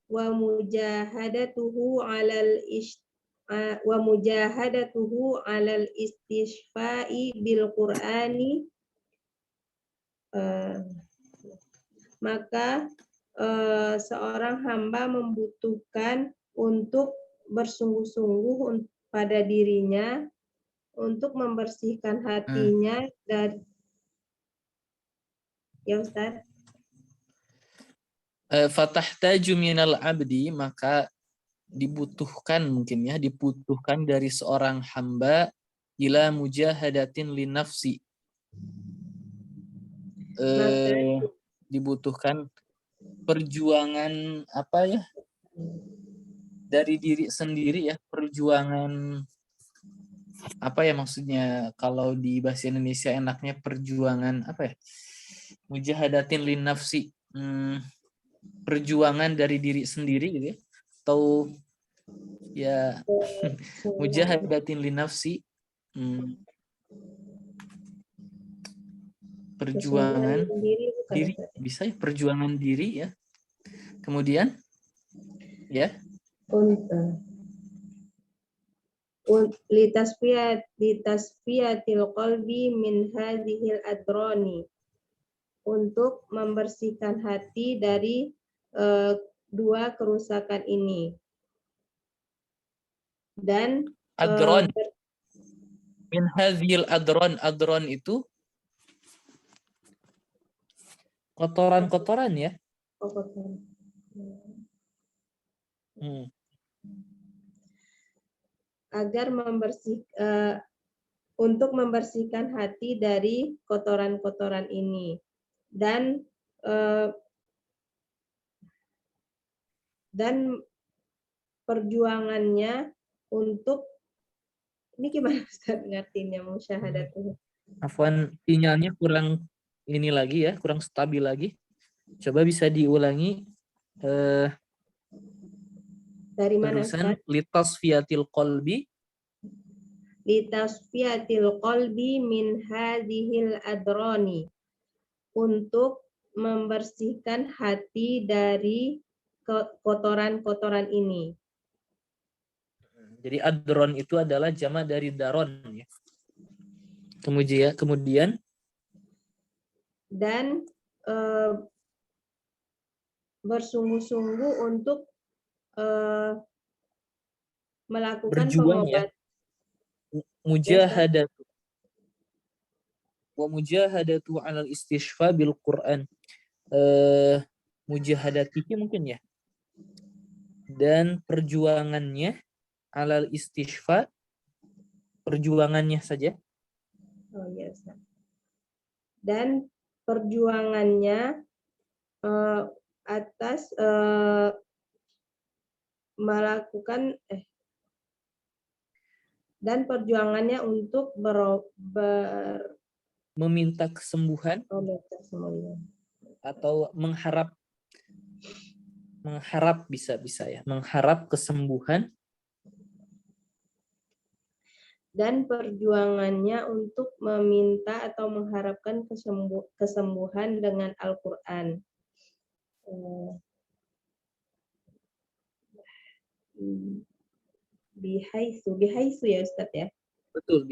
wa mujahadatuhu alal istishfa'i bil Qur'ani. Maka seorang hamba membutuhkan untuk bersungguh-sungguh pada dirinya untuk membersihkan hatinya dari ya Ustaz. Fatahtaju minal abdi, maka dibutuhkan dari seorang hamba ila mujahadatin li nafsi. Dibutuhkan perjuangan dari diri sendiri ya, perjuangan maksudnya kalau di bahasa Indonesia enaknya perjuangan mujahadatin li nafsi, perjuangan dari diri sendiri gitu ya, atau ya mujahadatin li nafsi, perjuangan diri bisa ya, perjuangan diri ya. Kemudian ya litasfiyatil qalbi min hadhil adrani, untuk membersihkan hati dari dua kerusakan ini. Dan Adron. Min hadhil adron. Adron itu kotoran-kotoran ya. Agar untuk membersihkan hati dari kotoran-kotoran ini, dan perjuangannya untuk, ini gimana Ustaz ngertinya musyahadatuh? Afwan, sinyalnya kurang ini lagi ya, kurang stabil lagi. Coba bisa diulangi. Dari mana Terusan Ustaz? litasfiyatil qalbi. Litasfiyatil qalbi min hadhil adrani, untuk membersihkan hati dari kotoran-kotoran ini. Jadi adron itu adalah jama dari daron ya. Kemudian dan bersungguh-sungguh untuk melakukan berjuang ya. Mujahadatu. Wa mujahadatu 'alal istishfa bil Qur'an. Mujahadatihi mungkin ya. Dan perjuangannya 'alal istishfa, perjuangannya saja. Oh ya, Ustaz. Dan perjuangannya atas melakukan dan perjuangannya untuk meminta kesembuhan atau mengharap bisa ya, mengharap kesembuhan, dan perjuangannya untuk meminta atau mengharapkan kesembuhan dengan Al-Qur'an. Bihaitsu ya Ustaz ya. Betul,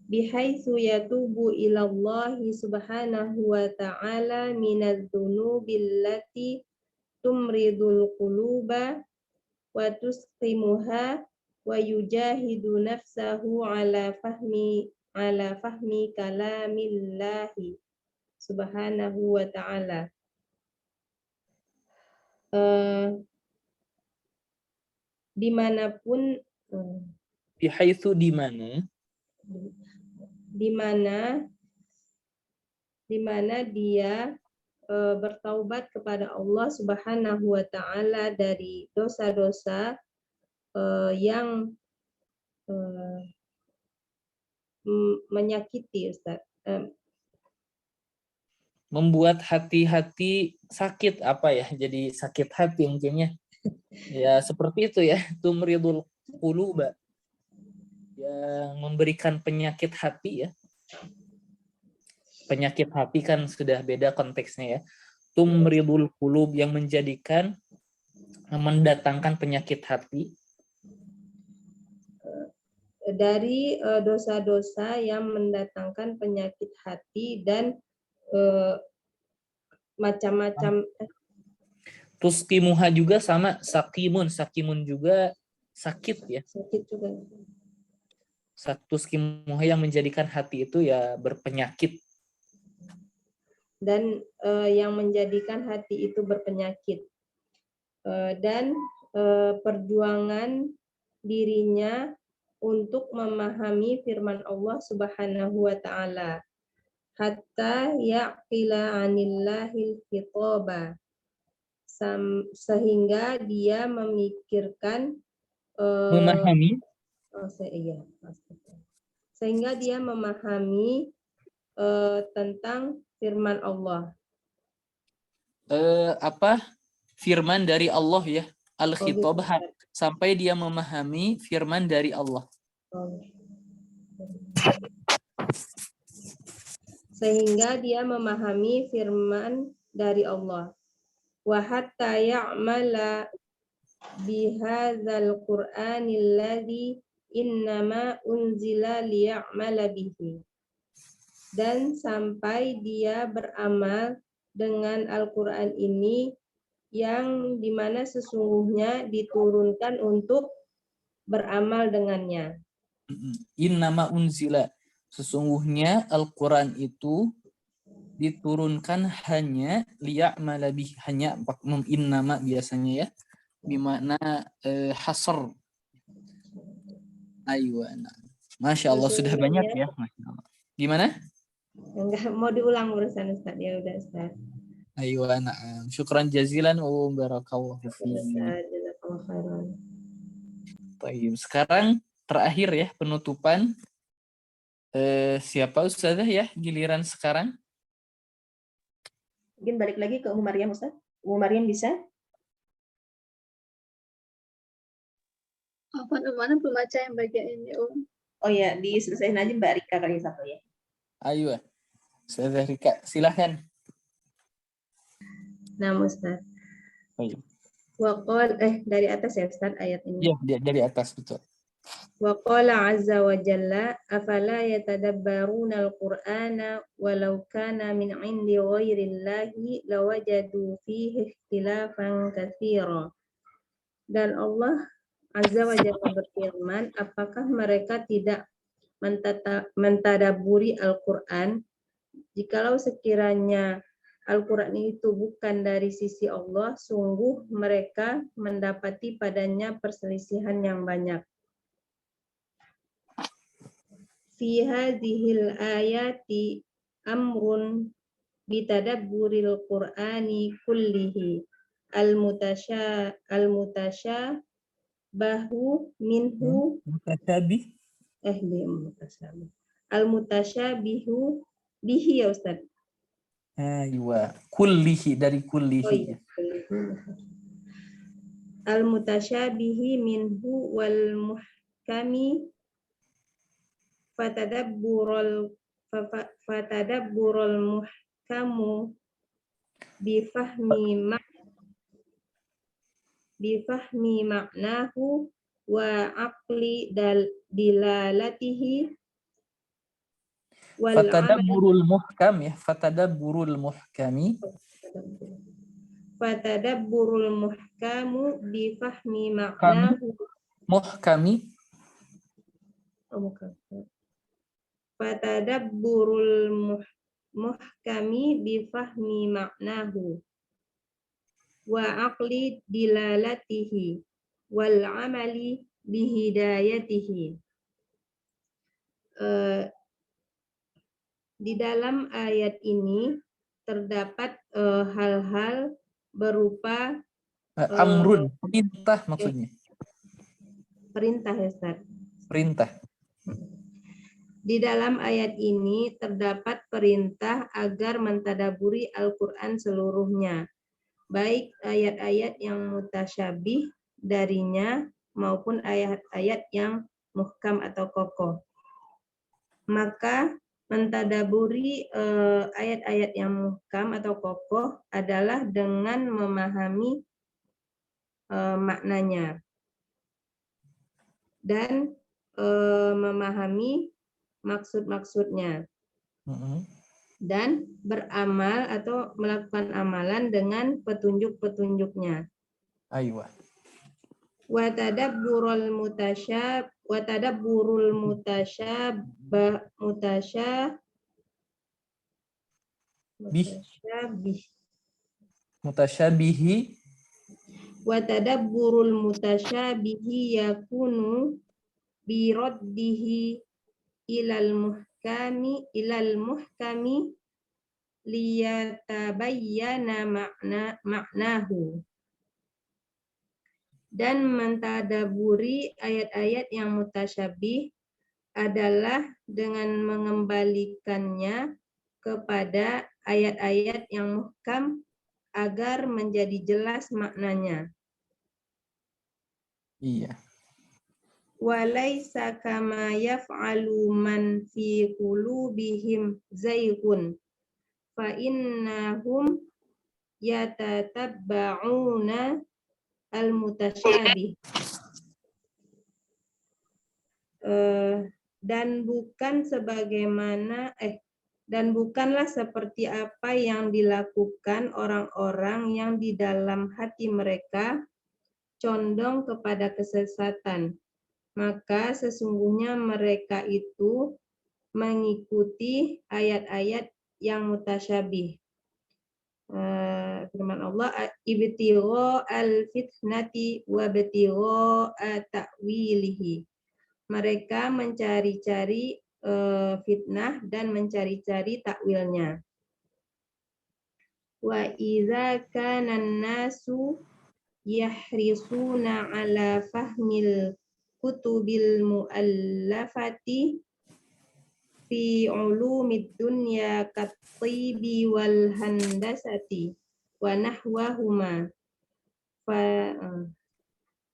bihaitsu Yatubu ilallahi subhanahu wa ta'ala minadz-dzunubi allati tumridul quluba wa tusqimuha wa yujahidu nafsahu ala fahmi kalamillahi subhanahu wa ta'ala. Dimanapun, bihaitsu di mana dia bertaubat kepada Allah Subhanahu wa ta'ala dari dosa-dosa yang menyakiti, Ustaz. Membuat hati-hati sakit apa ya? Jadi sakit hati mungkinnya. Ya seperti itu ya, tumridul quluba, yang memberikan penyakit hati ya. Penyakit hati kan sudah beda konteksnya ya. Tumridul qulub, yang mendatangkan penyakit hati dari dosa-dosa yang mendatangkan penyakit hati dan macam-macam. Tusqimuha juga sama sakimun juga sakit ya. Sakit juga. Tusqimuha yang menjadikan hati itu ya berpenyakit. Dan yang menjadikan hati itu berpenyakit. Dan perjuangan dirinya untuk memahami firman Allah Subhanahu wa ta'ala. Hatta ya'qila 'anillahil khitaba, sehingga dia memikirkan Memahami sehingga dia memahami tentang firman Allah. Firman dari Allah ya, al-khitab, sampai dia memahami firman dari Allah. Sehingga dia memahami firman dari Allah. Wa hatta ya'mala bihadzal qur'anil ladzi innama unzila liya'mala bihi. Dan sampai dia beramal dengan Al-Quran ini yang dimana sesungguhnya diturunkan untuk beramal dengannya. Innama unzila, sesungguhnya Al-Quran itu diturunkan hanya liya'mala bih, hanya innama biasanya ya, bimakna hasr. Aywana. Masya Allah, sudah banyak ya. Masya Allah. Gimana? Enggak mau diulang urusan Ustaz, ya udah Ustaz. Aywana. Syukran jazilan wa barakallahu fiik. Ustaz, jazakallahu khairan. Baik, sekarang terakhir ya penutupan. Siapa Ustazah ya giliran sekarang? Mungkin balik lagi ke Ummu Maryam Ustaz. Ummu Maryam bisa? Mana belum baca yang bagian ini, Om. Oh ya, diselesain aja Mbak Rika kali satu ya. Ayo, Ustazah Rika, silahkan. Nah, Ustaz. Ayo. Waqal dari atas ya Ustaz ayat ini. Iya, dari atas betul. Wa qala azza wa jalla afala yatadabbaruna al-Qur'ana walau kana min 'indi ghairillahi lawajadu fihi ikhtilafan katsira. Dan Allah azza wa jalla berfirman, apakah mereka tidak mentadaburi Al-Qur'an? Jikalau sekiranya Al-Quran itu bukan dari sisi Allah, sungguh mereka mendapati padanya perselisihan yang banyak. Fi hadhil ayati amrun bitadabburil Qur'ani kullihi al-mutasyabahu minhu al-mutasyabihu bihi ya Ustaz. Aywa, kullihi dari kullihi. Oh iya, al-mutasyabihi minhu wal muhkami fatadabburul muhkamu bifahmi maknahu wa aqli dilalatihi Fatadabburul muhkam ya, fatadabburul muhkami. Fatadabburul muhkamu bifahmi maknahu. Muhkami. Fatadabburul muhkami bifahmi maknahu wa aqli dilalatihi wal amali bihidayatihi. Di dalam ayat ini terdapat hal-hal berupa amrun, perintah maksudnya. Perintah ya Ustaz. Perintah. Di dalam ayat ini terdapat perintah agar mentadaburi Al-Quran seluruhnya, baik ayat-ayat yang mutasyabih darinya maupun ayat-ayat yang muhkam atau kokoh. Maka mentadaburi ayat-ayat yang muhkam atau kokoh adalah dengan memahami maknanya dan memahami maksud-maksudnya dan beramal atau melakukan amalan dengan petunjuk-petunjuknya. Aywa. Wa tadabburul mutasyabihi wa tadabburul mutasyabihi yakunu biraddihi ilal muhkami liyatabayyana maknahu. Dan mentadaburi ayat-ayat yang mutasyabih adalah dengan mengembalikannya kepada ayat-ayat yang muhkam agar menjadi jelas maknanya. Iya. Walaisa kama yaf'alu man fi qulubihim zayghun fa innahum yatatabba'una al-mutasyabih. Dan bukanlah seperti apa yang dilakukan orang-orang yang di dalam hati mereka condong kepada kesesatan. Maka sesungguhnya mereka itu mengikuti ayat-ayat yang mutasyabih. Firman Allah, ibtigho al-fitnati wa ibtigho ta'wilihi. Mereka mencari-cari fitnah dan mencari-cari takwilnya. Wa idza kana an-nasu yahrisuna ala fahmil kutubil muallafati fi ulumid dunya kat-tibi wal handasati wa nahwahuma.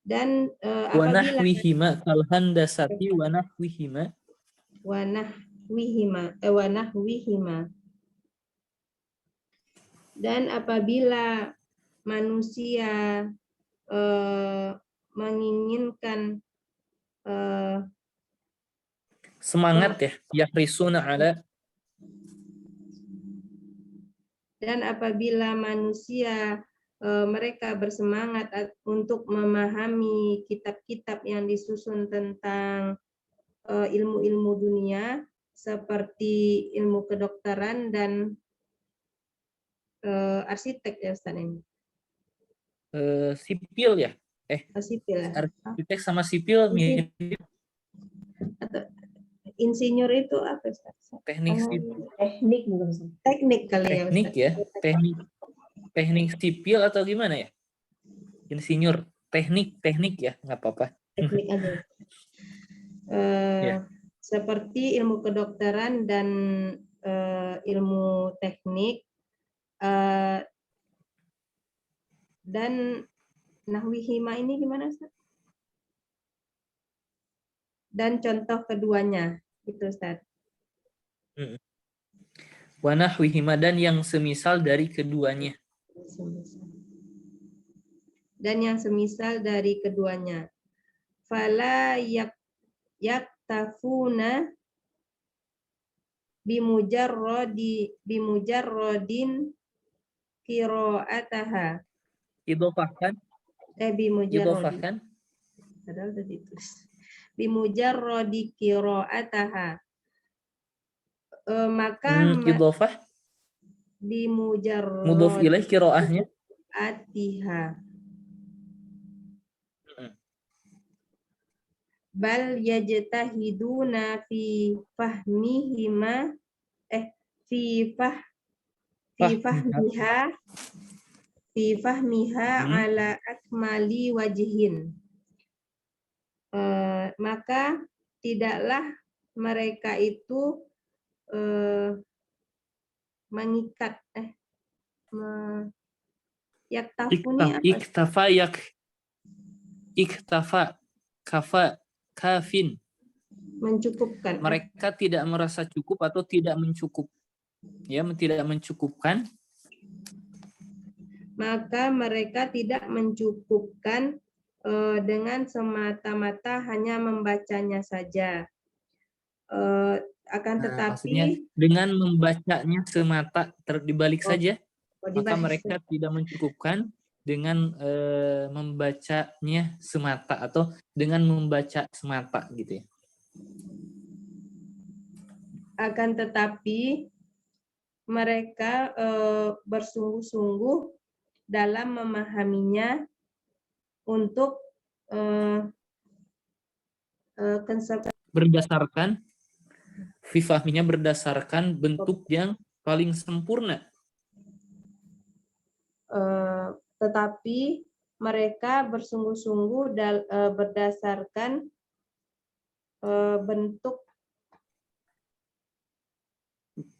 Dan Wa apabila nahwihima kal handasati wa nahwihima. Dan apabila manusia menginginkan Semangat ya, yahrisuna ala. Dan apabila manusia mereka bersemangat untuk memahami kitab-kitab yang disusun tentang ilmu-ilmu dunia seperti ilmu kedokteran dan arsitek ya Ustaz ini. Sipil ya? Sipil ya. Arsitek sama sipil mirip. Atau insinyur itu apa Ustaz? Teknik sipil. Teknik bukan Ustaz. Teknik kali ya Teknik Ustaz. ya, teknik sipil atau gimana ya? Insinyur, teknik ya, nggak apa-apa. Teknik aja. Ya. Seperti ilmu kedokteran dan ilmu teknik dan nahwihima ini gimana Ustaz? Dan contoh keduanya itu Ustaz. Wa nahwihima dan yang semisal dari keduanya. Dan yang semisal dari keduanya. Fala yaktafuna bimujarrodin qiraataha. Idofahkan. Bimujarrodin. Padahal udah ditulis. Bimujarrodi qiraataha. Maka idofah bimujarrodi mudhof ilaih qiraahnya atiha. Bal yajtahiduna fi fahmihima fi fahmiha ala akmali wajhin. Maka tidaklah mereka itu mengikat yaktafuni iktafa kafa kafin, mencukupkan. Mereka tidak merasa cukup atau tidak mencukup. Ya, tidak mencukupkan. Maka mereka tidak mencukupkan dengan semata-mata hanya membacanya saja. Akan tetapi dengan membacanya semata dibalik saja, maka dibalik mereka tidak mencukupkan dengan membacanya semata atau dengan membaca semata gitu ya. Akan tetapi mereka bersungguh-sungguh dalam memahaminya untuk berdasarkan fifahminya berdasarkan bentuk yang paling sempurna. Tetapi mereka bersungguh-sungguh berdasarkan bentuk.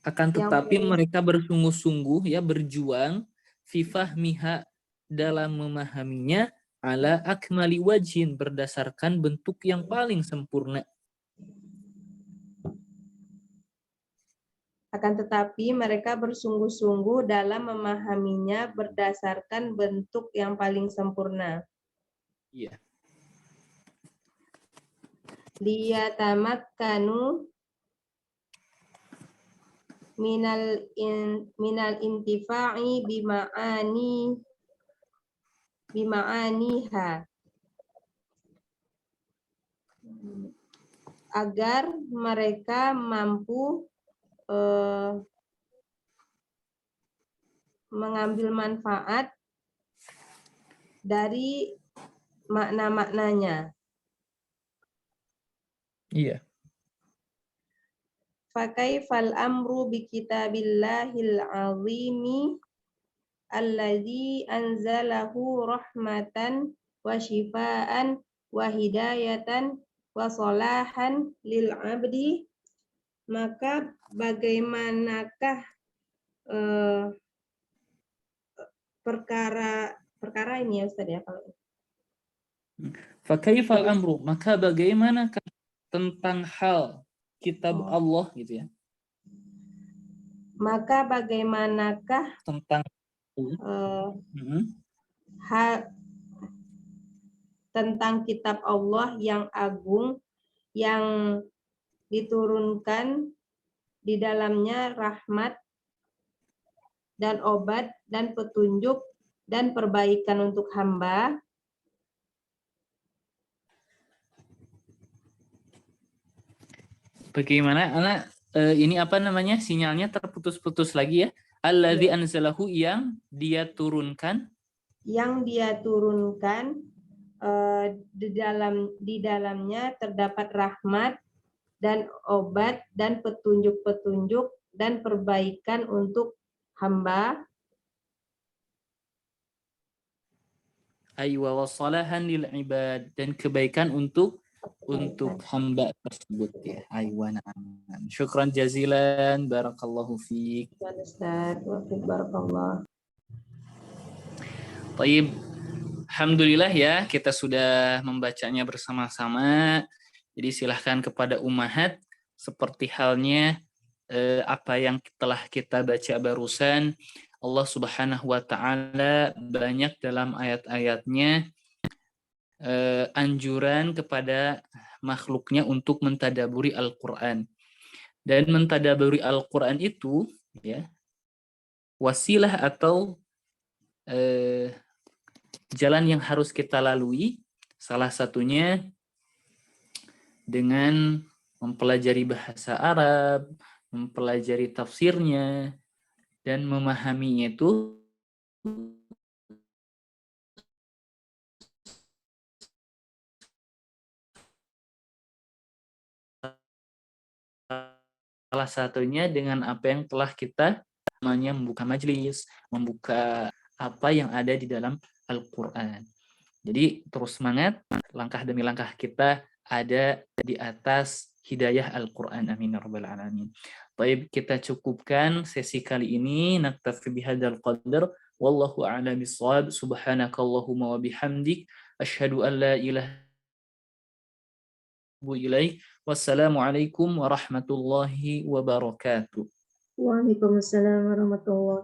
Akan tetapi mereka bersungguh-sungguh ya berjuang fifahmiha dalam memahaminya ala akmali wajhin berdasarkan bentuk yang paling sempurna. Akan tetapi mereka bersungguh-sungguh dalam memahaminya berdasarkan bentuk yang paling sempurna. Iya. Liyatamakkanu minal intifa'i bima'aniha, agar mereka mampu mengambil manfaat dari makna-maknanya. Iya. Fakaifal amru bi kitabillahil azimi alladzi anzalahu rahmatan wa shifaan wa hidayatan wa salahan lil abdi, maka bagaimanakah perkara ini ya Ustaz ya, kalau Fakaifal amru, maka bagaimana tentang hal kitab Allah gitu ya. Maka bagaimanakah Tentang tentang kitab Allah yang agung, yang diturunkan di dalamnya rahmat dan obat dan petunjuk dan perbaikan untuk hamba. Bagaimana anak ini apa namanya, sinyalnya terputus-putus lagi ya. Alladzi anzalahu, yang dia turunkan, di dalamnya terdapat rahmat dan obat dan petunjuk-petunjuk dan perbaikan untuk hamba. aywa wasalahan lil ibad, dan kebaikan untuk hamba tersebut ya. Aywa, na'am. Syukran jazilan, barakallahu fiik. Ustaz, barakallah. Baik. Alhamdulillah ya, kita sudah membacanya bersama-sama. Jadi silahkan kepada ummahat, seperti halnya apa yang telah kita baca barusan, Allah Subhanahu wa Ta'ala banyak dalam ayat-ayatnya anjuran kepada makhluknya untuk mentadaburi Al-Quran. Dan mentadaburi Al-Quran itu ya, wasilah atau jalan yang harus kita lalui, salah satunya dengan mempelajari bahasa Arab, mempelajari tafsirnya, dan memahaminya itu salah satunya dengan apa yang telah kita namanya membuka majelis, membuka apa yang ada di dalam Al-Quran. Jadi terus semangat, langkah demi langkah kita ada di atas hidayah Al-Quran. Amin ya rabbal alamin. Baik, kita cukupkan sesi kali ini. Naktafi bihadzal qadar. Wallahu a'lam bishawab. Subhanakallahumma wa bihamdik. Asyhadu an la ilaha illa anta. Wassalamualaikum warahmatullahi wabarakatuh. Waalaikumsalam warahmatullahi